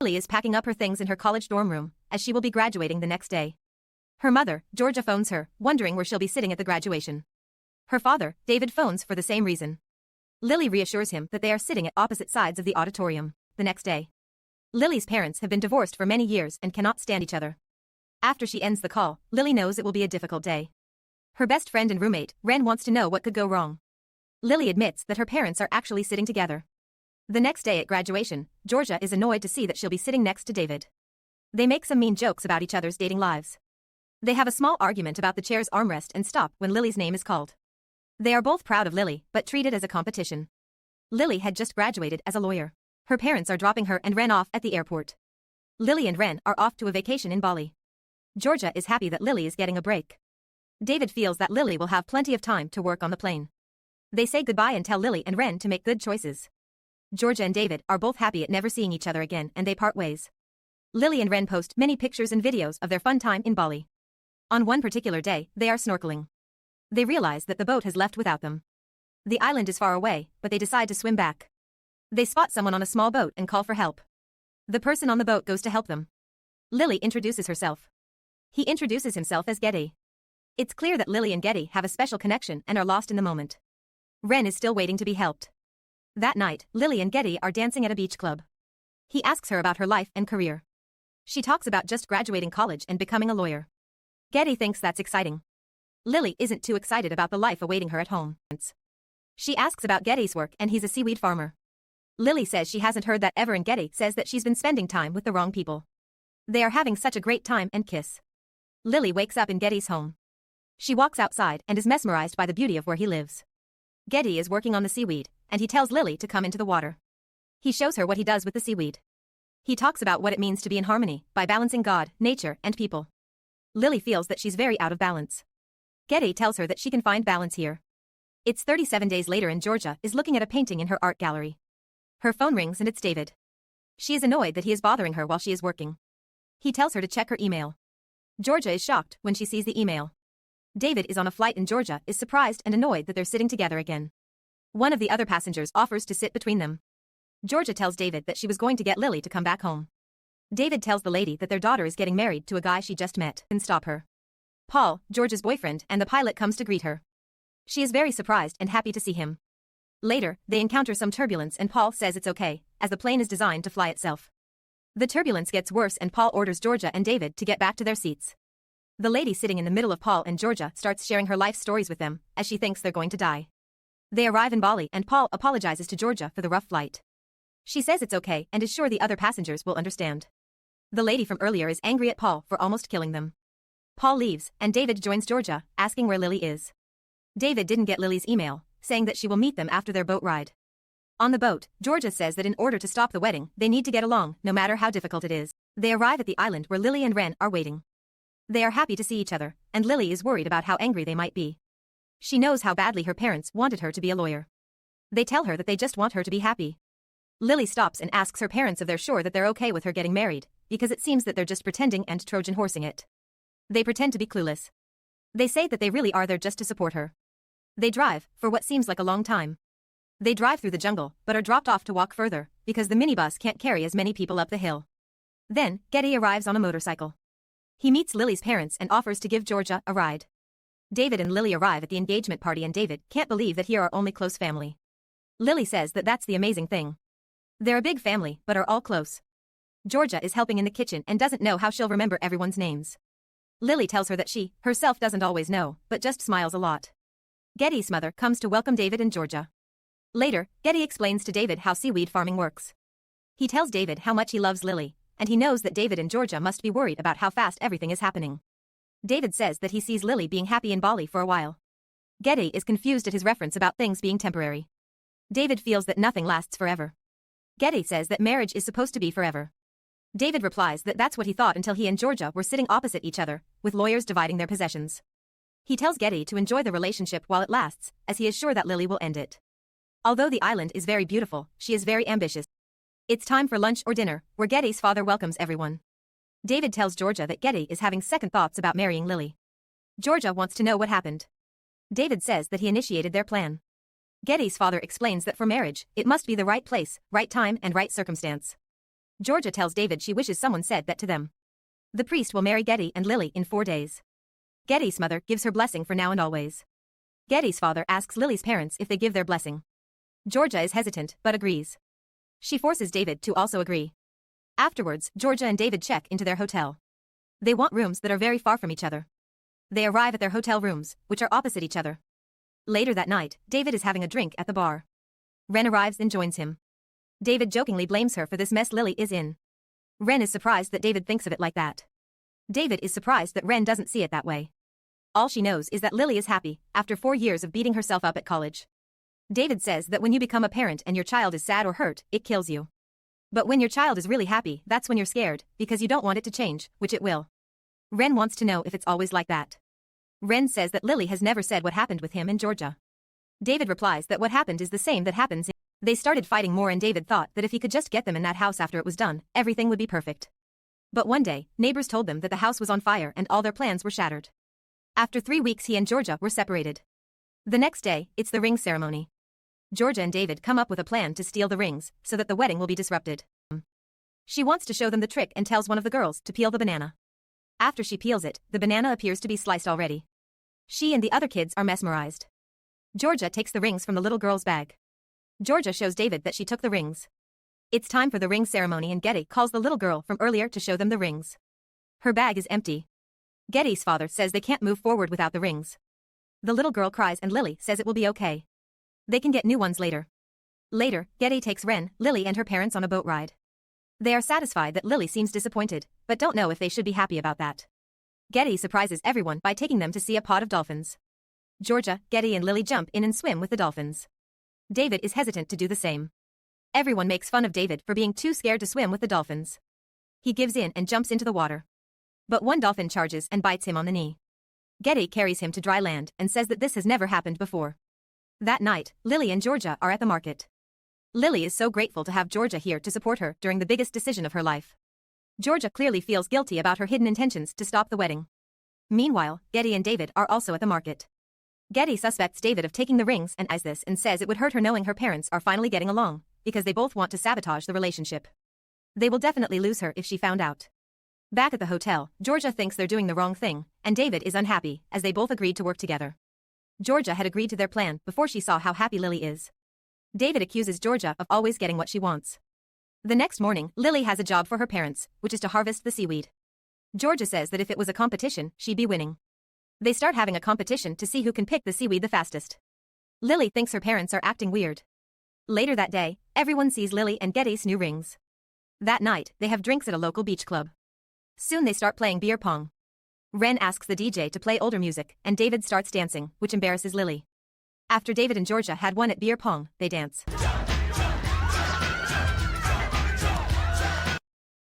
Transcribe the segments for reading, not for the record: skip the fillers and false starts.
Lily is packing up her things in her college dorm room, as she will be graduating the next day. Her mother, Georgia, phones her, wondering where she'll be sitting at the graduation. Her father, David, phones for the same reason. Lily reassures him that they are sitting at opposite sides of the auditorium. The next day, Lily's parents have been divorced for many years and cannot stand each other. After she ends the call, Lily knows it will be a difficult day. Her best friend and roommate, Ren, wants to know what could go wrong. Lily admits that her parents are actually sitting together. The next day at graduation, Georgia is annoyed to see that she'll be sitting next to David. They make some mean jokes about each other's dating lives. They have a small argument about the chair's armrest and stop when Lily's name is called. They are both proud of Lily, but treat it as a competition. Lily had just graduated as a lawyer. Her parents are dropping her and Ren off at the airport. Lily and Ren are off to a vacation in Bali. Georgia is happy that Lily is getting a break. David feels that Lily will have plenty of time to work on the plane. They say goodbye and tell Lily and Ren to make good choices. Georgia and David are both happy at never seeing each other again and they part ways. Lily and Ren post many pictures and videos of their fun time in Bali. On one particular day, they are snorkeling. They realize that the boat has left without them. The island is far away, but they decide to swim back. They spot someone on a small boat and call for help. The person on the boat goes to help them. Lily introduces herself. He introduces himself as Getty. It's clear that Lily and Getty have a special connection and are lost in the moment. Ren is still waiting to be helped. That night, Lily and Getty are dancing at a beach club. He asks her about her life and career. She talks about just graduating college and becoming a lawyer. Getty thinks that's exciting. Lily isn't too excited about the life awaiting her at home. She asks about Getty's work and he's a seaweed farmer. Lily says she hasn't heard that ever and Getty says that she's been spending time with the wrong people. They are having such a great time and kiss. Lily wakes up in Getty's home. She walks outside and is mesmerized by the beauty of where he lives. Getty is working on the seaweed, and he tells Lily to come into the water. He shows her what he does with the seaweed. He talks about what it means to be in harmony, by balancing God, nature, and people. Lily feels that she's very out of balance. Getty tells her that she can find balance here. It's 37 days later and Georgia is looking at a painting in her art gallery. Her phone rings and it's David. She is annoyed that he is bothering her while she is working. He tells her to check her email. Georgia is shocked when she sees the email. David is on a flight and Georgia is surprised and annoyed that they're sitting together again. One of the other passengers offers to sit between them. Georgia tells David that she was going to get Lily to come back home. David tells the lady that their daughter is getting married to a guy she just met and stop her. Paul, Georgia's boyfriend, and the pilot comes to greet her. She is very surprised and happy to see him. Later, they encounter some turbulence and Paul says it's okay, as the plane is designed to fly itself. The turbulence gets worse and Paul orders Georgia and David to get back to their seats. The lady sitting in the middle of Paul and Georgia starts sharing her life stories with them, as she thinks they're going to die. They arrive in Bali and Paul apologizes to Georgia for the rough flight. She says it's okay and is sure the other passengers will understand. The lady from earlier is angry at Paul for almost killing them. Paul leaves, and David joins Georgia, asking where Lily is. David didn't get Lily's email, saying that she will meet them after their boat ride. On the boat, Georgia says that in order to stop the wedding, they need to get along, no matter how difficult it is. They arrive at the island where Lily and Ren are waiting. They are happy to see each other, and Lily is worried about how angry they might be. She knows how badly her parents wanted her to be a lawyer. They tell her that they just want her to be happy. Lily stops and asks her parents if they're sure that they're okay with her getting married, because it seems that they're just pretending and Trojan horsing it. They pretend to be clueless. They say that they really are there just to support her. They drive, for what seems like a long time. They drive through the jungle, but are dropped off to walk further, because the minibus can't carry as many people up the hill. Then, Getty arrives on a motorcycle. He meets Lily's parents and offers to give Georgia a ride. David and Lily arrive at the engagement party and David can't believe that here are only close family. Lily says that that's the amazing thing. They're a big family, but are all close. Georgia is helping in the kitchen and doesn't know how she'll remember everyone's names. Lily tells her that she, herself doesn't always know, but just smiles a lot. Getty's mother comes to welcome David and Georgia. Later, Getty explains to David how seaweed farming works. He tells David how much he loves Lily, and he knows that David and Georgia must be worried about how fast everything is happening. David says that he sees Lily being happy in Bali for a while. Getty is confused at his reference about things being temporary. David feels that nothing lasts forever. Getty says that marriage is supposed to be forever. David replies that that's what he thought until he and Georgia were sitting opposite each other, with lawyers dividing their possessions. He tells Getty to enjoy the relationship while it lasts, as he is sure that Lily will end it. Although the island is very beautiful, she is very ambitious. It's time for lunch or dinner, where Getty's father welcomes everyone. David tells Georgia that Getty is having second thoughts about marrying Lily. Georgia wants to know what happened. David says that he initiated their plan. Getty's father explains that for marriage, it must be the right place, right time and right circumstance. Georgia tells David she wishes someone said that to them. The priest will marry Getty and Lily in 4 days. Getty's mother gives her blessing for now and always. Getty's father asks Lily's parents if they give their blessing. Georgia is hesitant, but agrees. She forces David to also agree. Afterwards, Georgia and David check into their hotel. They want rooms that are very far from each other. They arrive at their hotel rooms, which are opposite each other. Later that night, David is having a drink at the bar. Ren arrives and joins him. David jokingly blames her for this mess Lily is in. Ren is surprised that David thinks of it like that. David is surprised that Ren doesn't see it that way. All she knows is that Lily is happy, after 4 years of beating herself up at college. David says that when you become a parent and your child is sad or hurt, it kills you. But when your child is really happy, that's when you're scared, because you don't want it to change, which it will. Ren wants to know if it's always like that. Ren says that Lily has never said what happened with him and Georgia. David replies that what happened is the same that happens in. They started fighting more and David thought that if he could just get them in that house after it was done, everything would be perfect. But one day, neighbors told them that the house was on fire and all their plans were shattered. After 3 weeks he and Georgia were separated. The next day, it's the ring ceremony. Georgia and David come up with a plan to steal the rings, so that the wedding will be disrupted. She wants to show them the trick and tells one of the girls to peel the banana. After she peels it, the banana appears to be sliced already. She and the other kids are mesmerized. Georgia takes the rings from the little girl's bag. Georgia shows David that she took the rings. It's time for the ring ceremony and Getty calls the little girl from earlier to show them the rings. Her bag is empty. Getty's father says they can't move forward without the rings. The little girl cries and Lily says it will be okay. They can get new ones later. Later, Getty takes Ren, Lily and her parents on a boat ride. They are satisfied that Lily seems disappointed, but don't know if they should be happy about that. Getty surprises everyone by taking them to see a pod of dolphins. Georgia, Getty and Lily jump in and swim with the dolphins. David is hesitant to do the same. Everyone makes fun of David for being too scared to swim with the dolphins. He gives in and jumps into the water. But one dolphin charges and bites him on the knee. Getty carries him to dry land and says that this has never happened before. That night, Lily and Georgia are at the market. Lily is so grateful to have Georgia here to support her during the biggest decision of her life. Georgia clearly feels guilty about her hidden intentions to stop the wedding. Meanwhile, Getty and David are also at the market. Getty suspects David of taking the rings and eyes this and says it would hurt her knowing her parents are finally getting along, because they both want to sabotage the relationship. They will definitely lose her if she found out. Back at the hotel, Georgia thinks they're doing the wrong thing, and David is unhappy, as they both agreed to work together. Georgia had agreed to their plan before she saw how happy Lily is. David accuses Georgia of always getting what she wants. The next morning, Lily has a job for her parents, which is to harvest the seaweed. Georgia says that if it was a competition, she'd be winning. They start having a competition to see who can pick the seaweed the fastest. Lily thinks her parents are acting weird. Later that day, everyone sees Lily and Getty's new rings. That night, they have drinks at a local beach club. Soon they start playing beer pong. Ren asks the DJ to play older music, and David starts dancing, which embarrasses Lily. After David and Georgia had won at beer pong, they dance.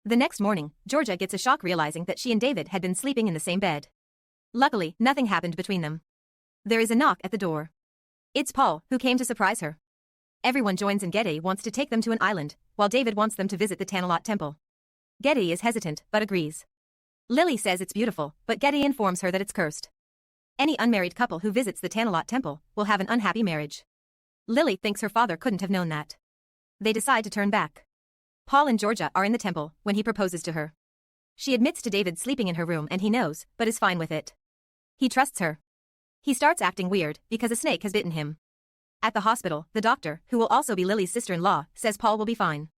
The next morning, Georgia gets a shock realizing that she and David had been sleeping in the same bed. Luckily, nothing happened between them. There is a knock at the door. It's Paul, who came to surprise her. Everyone joins and Getty wants to take them to an island, while David wants them to visit the Tanalot Temple. Getty is hesitant, but agrees. Lily says it's beautiful, but Getty informs her that it's cursed. Any unmarried couple who visits the Tanalot Temple will have an unhappy marriage. Lily thinks her father couldn't have known that. They decide to turn back. Paul and Georgia are in the temple when he proposes to her. She admits to David sleeping in her room and he knows, but is fine with it. He trusts her. He starts acting weird because a snake has bitten him. At the hospital, the doctor, who will also be Lily's sister-in-law, says Paul will be fine.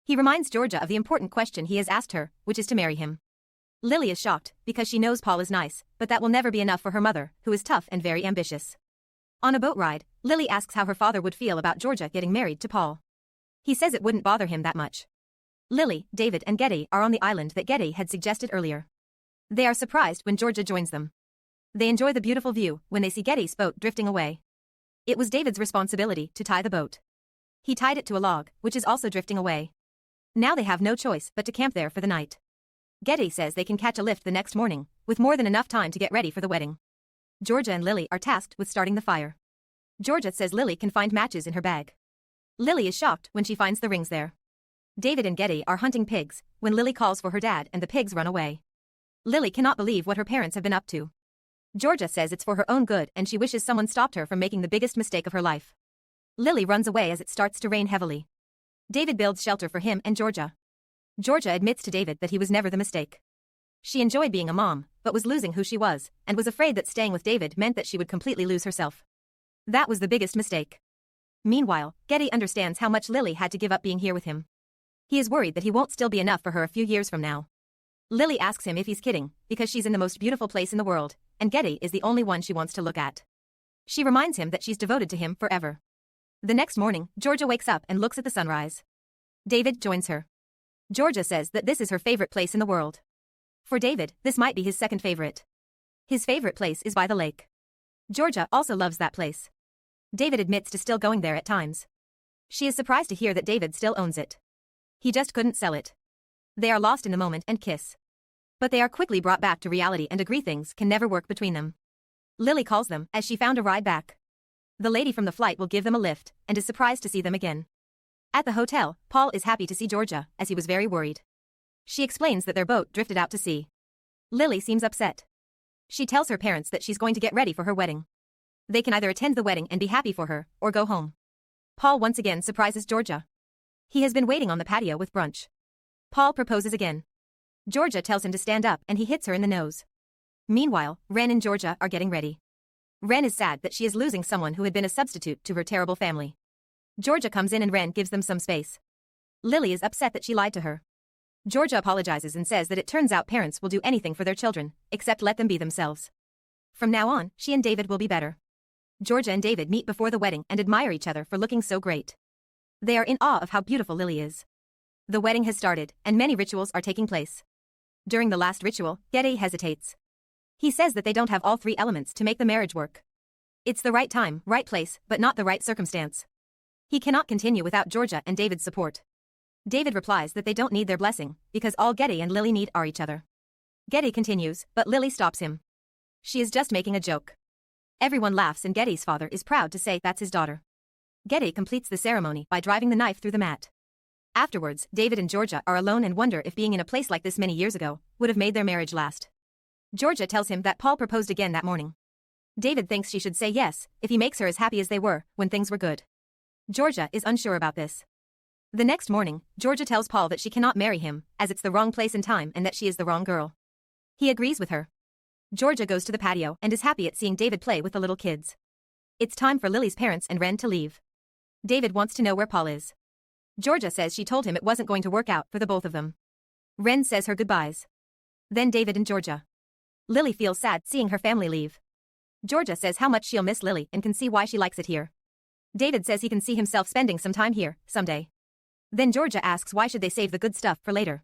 He reminds Georgia of the important question he has asked her, which is to marry him. Lily is shocked, because she knows Paul is nice, but that will never be enough for her mother, who is tough and very ambitious. On a boat ride, Lily asks how her father would feel about Georgia getting married to Paul. He says it wouldn't bother him that much. Lily, David and Getty are on the island that Getty had suggested earlier. They are surprised when Georgia joins them. They enjoy the beautiful view when they see Getty's boat drifting away. It was David's responsibility to tie the boat. He tied it to a log, which is also drifting away. Now they have no choice but to camp there for the night. Getty says they can catch a lift the next morning, with more than enough time to get ready for the wedding. Georgia and Lily are tasked with starting the fire. Georgia says Lily can find matches in her bag. Lily is shocked when she finds the rings there. David and Getty are hunting pigs, when Lily calls for her dad and the pigs run away. Lily cannot believe what her parents have been up to. Georgia says it's for her own good and she wishes someone stopped her from making the biggest mistake of her life. Lily runs away as it starts to rain heavily. David builds shelter for him and Georgia. Georgia admits to David that he was never the mistake. She enjoyed being a mom, but was losing who she was, and was afraid that staying with David meant that she would completely lose herself. That was the biggest mistake. Meanwhile, Getty understands how much Lily had to give up being here with him. He is worried that he won't still be enough for her a few years from now. Lily asks him if he's kidding, because she's in the most beautiful place in the world, and Getty is the only one she wants to look at. She reminds him that she's devoted to him forever. The next morning, Georgia wakes up and looks at the sunrise. David joins her. Georgia says that this is her favorite place in the world. For David, this might be his second favorite. His favorite place is by the lake. Georgia also loves that place. David admits to still going there at times. She is surprised to hear that David still owns it. He just couldn't sell it. They are lost in the moment and kiss. But they are quickly brought back to reality and agree things can never work between them. Lily calls them as she found a ride back. The lady from the flight will give them a lift and is surprised to see them again. At the hotel, Paul is happy to see Georgia, as he was very worried. She explains that their boat drifted out to sea. Lily seems upset. She tells her parents that she's going to get ready for her wedding. They can either attend the wedding and be happy for her, or go home. Paul once again surprises Georgia. He has been waiting on the patio with brunch. Paul proposes again. Georgia tells him to stand up and he hits her in the nose. Meanwhile, Ren and Georgia are getting ready. Ren is sad that she is losing someone who had been a substitute to her terrible family. Georgia comes in and Ren gives them some space. Lily is upset that she lied to her. Georgia apologizes and says that it turns out parents will do anything for their children, except let them be themselves. From now on, she and David will be better. Georgia and David meet before the wedding and admire each other for looking so great. They are in awe of how beautiful Lily is. The wedding has started, and many rituals are taking place. During the last ritual, Getty hesitates. He says that they don't have all three elements to make the marriage work. It's the right time, right place, but not the right circumstance. He cannot continue without Georgia and David's support. David replies that they don't need their blessing, because all Getty and Lily need are each other. Getty continues, but Lily stops him. She is just making a joke. Everyone laughs and Getty's father is proud to say that's his daughter. Getty completes the ceremony by driving the knife through the mat. Afterwards, David and Georgia are alone and wonder if being in a place like this many years ago would have made their marriage last. Georgia tells him that Paul proposed again that morning. David thinks she should say yes, if he makes her as happy as they were when things were good. Georgia is unsure about this. The next morning, Georgia tells Paul that she cannot marry him, as it's the wrong place and time and that she is the wrong girl. He agrees with her. Georgia goes to the patio and is happy at seeing David play with the little kids. It's time for Lily's parents and Ren to leave. David wants to know where Paul is. Georgia says she told him it wasn't going to work out for the both of them. Ren says her goodbyes. Then David and Georgia. Lily feels sad seeing her family leave. Georgia says how much she'll miss Lily and can see why she likes it here. David says he can see himself spending some time here, someday. Then Georgia asks why should they save the good stuff for later.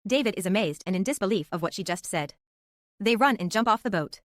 David is amazed and in disbelief of what she just said. They run and jump off the boat.